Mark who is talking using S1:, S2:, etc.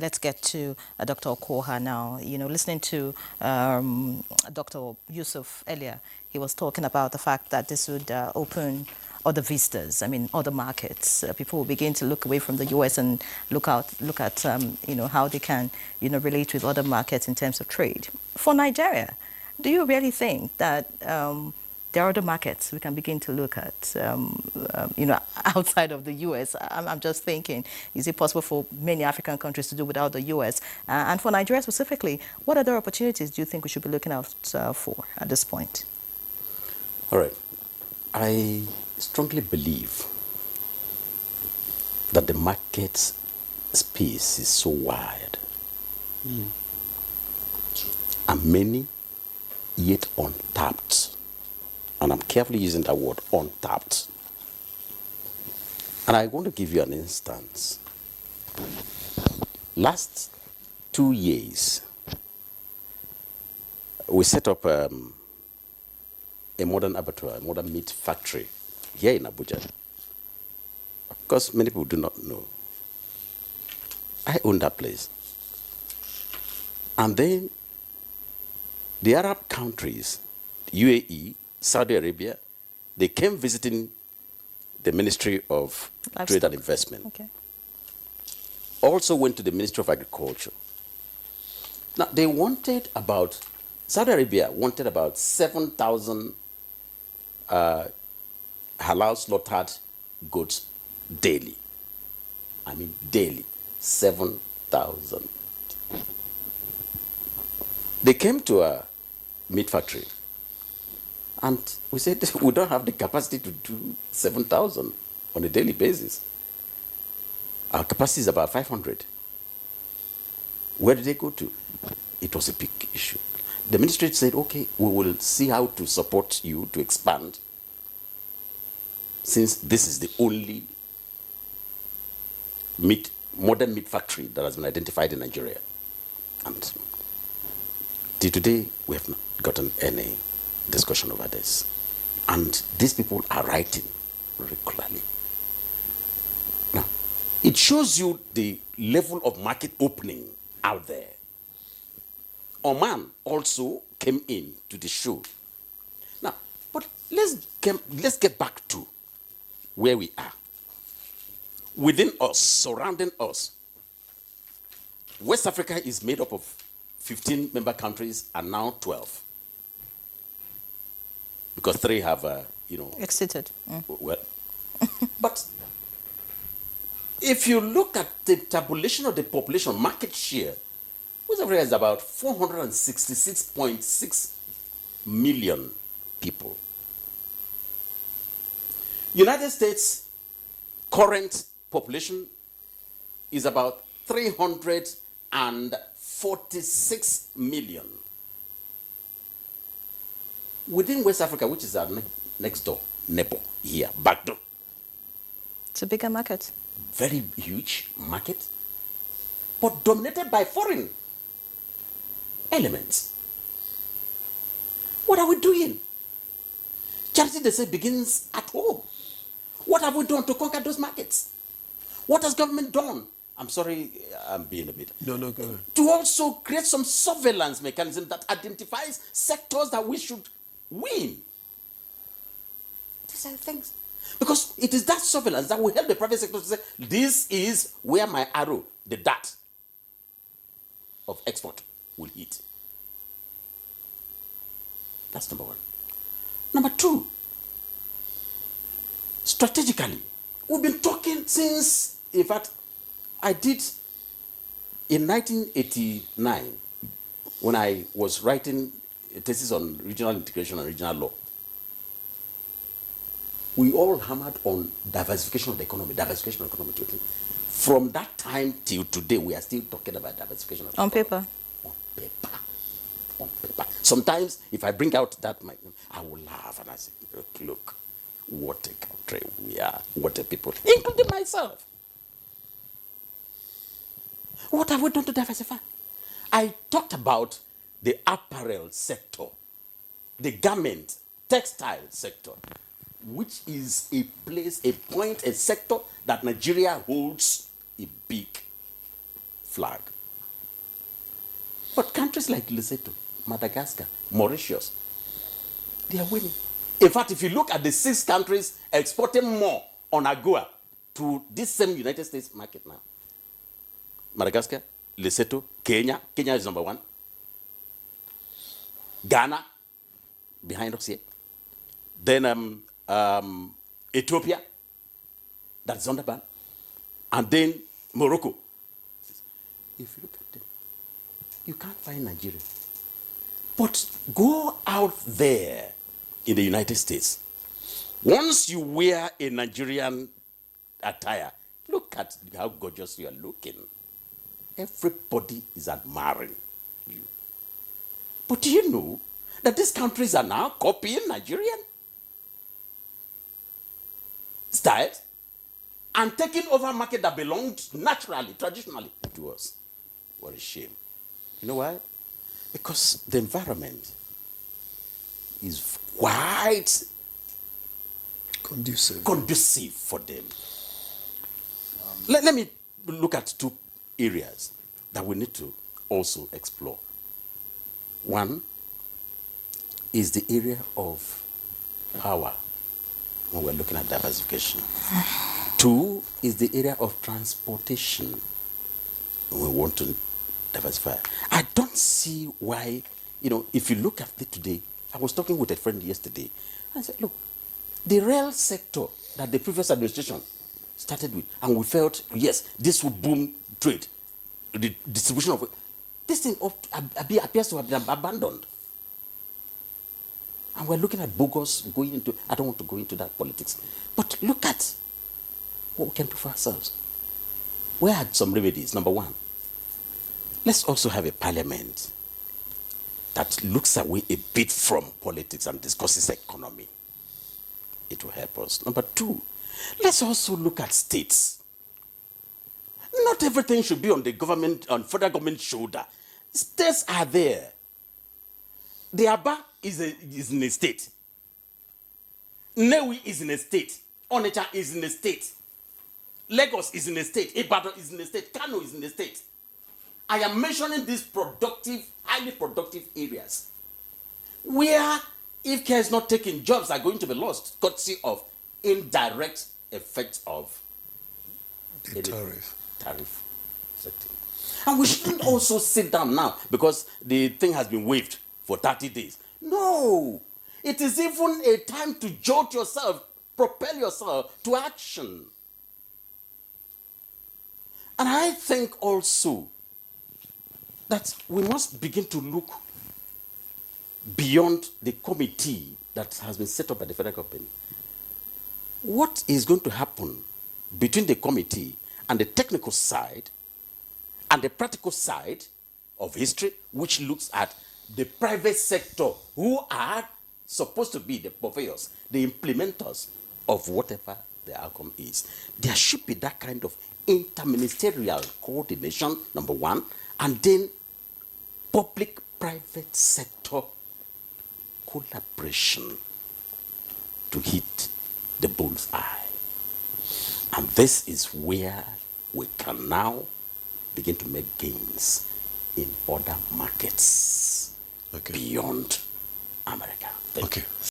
S1: let's get to Dr. Okoha now. Listening to Dr. Yusuf earlier, he was talking about the fact that this would open other vistas, other markets. People will begin to look away from the U.S. and look at, how they can, relate with other markets in terms of trade. For Nigeria, do you really think that there are other markets we can begin to look at, outside of the U.S.? I'm just thinking, is it possible for many African countries to do without the U.S.? And for Nigeria specifically, what other opportunities do you think we should be looking out for at this point?
S2: All right. I strongly believe that the market space is so wide and many yet untapped. And I'm carefully using that word, untapped. And I want to give you an instance. Last 2 years, we set up a modern abattoir, a modern meat factory here in Abuja. Of course, many people do not know. I own that place. And then the Arab countries, UAE, Saudi Arabia, they came visiting the Ministry of
S1: Livestock.
S2: Trade and Investment.
S1: Okay.
S2: Also went to the Ministry of Agriculture. Now, Saudi Arabia wanted about 7,000 halal slaughtered goats daily. Daily. 7,000. They came to a meat factory. And we said, we don't have the capacity to do 7,000 on a daily basis. Our capacity is about 500. Where did they go to? It was a big issue. The ministry said, okay, we will see how to support you to expand, since this is the only modern meat factory that has been identified in Nigeria. And till today, we have not gotten any discussion over this. And these people are writing regularly. Now, it shows you the level of market opening out there. Oman also came in to the show. Now, but let's get back to where we are. Within us, surrounding us, West Africa is made up of 15 member countries and now 12. Because 3 have,
S1: Exited.
S2: Well, but if you look at the tabulation of the population market share, West Africa is about 466.6 million people. United States current population is about 346 million. Within West Africa, which is our next door neighbor here, back door.
S1: It's a bigger market.
S2: Very huge market, but dominated by foreign elements. What are we doing? Charity, they say, begins at home. What have we done to conquer those markets? What has government done? I'm sorry, I'm being a bit.
S3: No, go ahead.
S2: To also create some surveillance mechanism that identifies sectors that we should win. These are things. Because it is that surveillance that will help the private sector to say, this is where my arrow, the dart of export, will hit. That's number one. Number two, strategically, we've been talking since, in fact, I did in 1989, when I was writing a thesis on regional integration and regional law. We all hammered on diversification of the economy, From that time till today, we are still talking about diversification of the
S1: On
S2: economy.
S1: paper.
S2: On paper. Sometimes, if I bring out that, I will laugh and I say, look, what a country we are, what a people, including myself. What have we done to diversify? I talked about the apparel sector, the garment, textile sector, which is a place, a point, a sector that Nigeria holds a big flag. But countries like Lesotho, Madagascar, Mauritius, they are winning. In fact, if you look at the 6 countries exporting more on AGOA to this same United States market now, Madagascar, Lesotho, Kenya is number 1. Ghana, behind us here. Then Ethiopia, that's Zonderban. And then Morocco. If you look at them, you can't find Nigeria. But go out there in the United States. Once you wear a Nigerian attire, look at how gorgeous you are looking. Everybody is admiring you. But do you know that these countries are now copying Nigerian styles and taking over market that belonged naturally, traditionally to us? What a shame. You know why? Because the environment is quite conducive for them. Let me look at 2 areas that we need to also explore. One is the area of power when we're looking at diversification. 2 is the area of transportation when we want to diversify. I don't see why, if you look at it today, I was talking with a friend yesterday. I said, look, the rail sector that the previous administration started with, and we felt, yes, this would boom trade, the distribution of it. This thing appears to have been abandoned. And we're looking at bogus going into, I don't want to go into that politics, but look at what we can do for ourselves. We had some remedies. Number 1, let's also have a parliament that looks away a bit from politics and discusses economy. It will help us. Number 2, let's also look at states. Not everything should be on the government, on federal government shoulder. States are there. The Aba is in a state. Newi is in a state. Onitsha is in a state. Lagos is in a state. Ibadan is in a state. Kano is in a state. I am mentioning these productive, highly productive areas where, if care is not taken, jobs are going to be lost, courtesy of indirect effects of
S3: the tariff
S2: setting. And we shouldn't also sit down now because the thing has been waived for 30 days. No, it is even a time to jolt yourself, propel yourself to action. And I think also that we must begin to look beyond the committee that has been set up by the federal government. What is going to happen between the committee and the technical side and the practical side of history, which looks at the private sector, who are supposed to be the purveyors, the implementers of whatever the outcome is? There should be that kind of interministerial coordination, number 1, and then public-private sector collaboration to hit the bull's eye. And this is where we can now begin to make gains in other markets beyond America. Thank you.